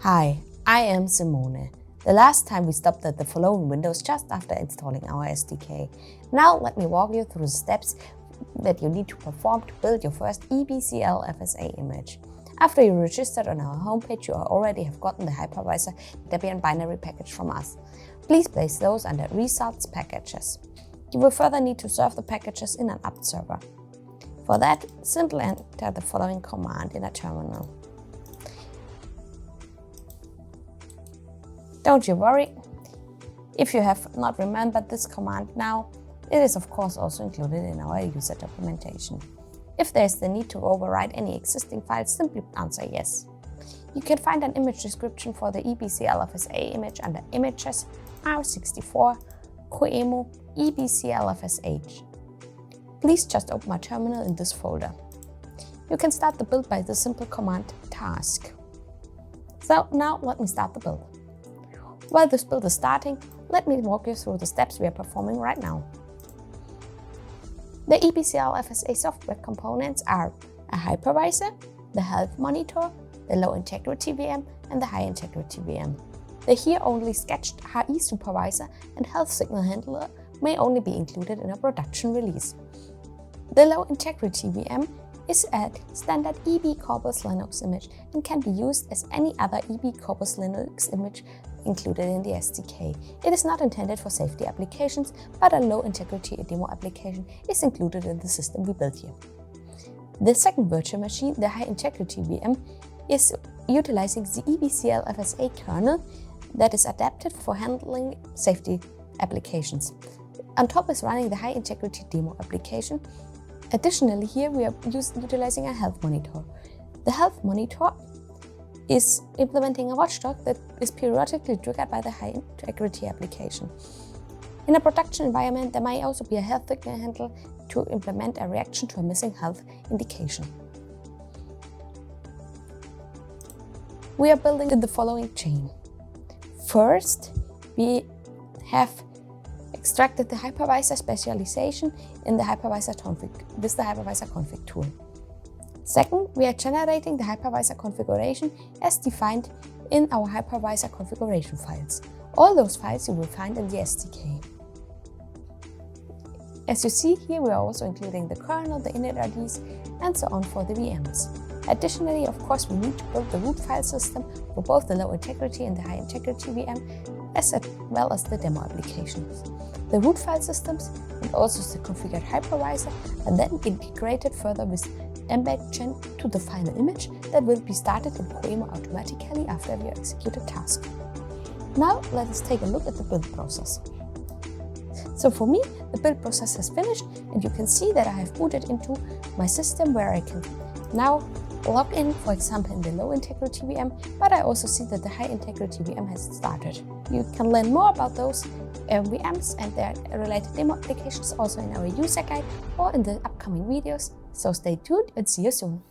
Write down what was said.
Hi, I am Simone. The last time we stopped at the following windows just after installing our SDK. Now let me walk you through the steps that you need to perform to build your first EBCL FSA image. After you registered on our homepage, you already have gotten the hypervisor Debian binary package from us. Please place those under Results Packages. You will further need to serve the packages in an apt server. For that, simply enter the following command in a terminal. Don't you worry, if you have not remembered this command now, it is of course also included in our user documentation. If there is the need to overwrite any existing files, simply answer yes. You can find an image description for the EBCL FSA image under Images, R64, Coemo, EBCL FSH. Please just open my terminal in this folder. You can start the build by the simple command task. So now let me start the build. While this build is starting, let me walk you through the steps we are performing right now. The EBCL FSA software components are a hypervisor, the health monitor, the low integrity VM, and the high integrity VM. The here only sketched HI supervisor and health signal handler may only be included in a production release. The low integrity VM is a standard EB corbos Linux image and can be used as any other EB corbos Linux image included in the SDK. It is not intended for safety applications, but a low integrity demo application is included in the system we built here. The second virtual machine, the high integrity VM, is utilizing the EBCL FSA kernel that is adapted for handling safety applications. On top is running the high integrity demo application. Additionally, here we are utilizing a health monitor. The health monitor is implementing a watchdog that is periodically triggered by the high integrity application. In a production environment, there may also be a health signal handler to implement a reaction to a missing health indication. We are building in the following chain. First, we have extracted the hypervisor specialization in the hypervisor config with the hypervisor config tool. Second, we are generating the hypervisor configuration as defined in our hypervisor configuration files. All those files you will find in the SDK. As you see here, we are also including the kernel, the init IDs, and so on for the VMs. Additionally, of course, we need to build the root file system for both the low integrity and the high integrity VM, as well as the demo applications. The root file systems and also the configured hypervisor are then integrated further with embed gen to the final image that will be started in Coemo automatically after we execute a task. Now let us take a look at the build process. So for me, the build process has finished and you can see that I have booted into my system where I can now log in, for example, in the low integrity VM, but I also see that the high integrity VM has started. You can learn more about those VMs and their related demo applications also in our user guide or in the upcoming videos. So stay tuned and see you soon.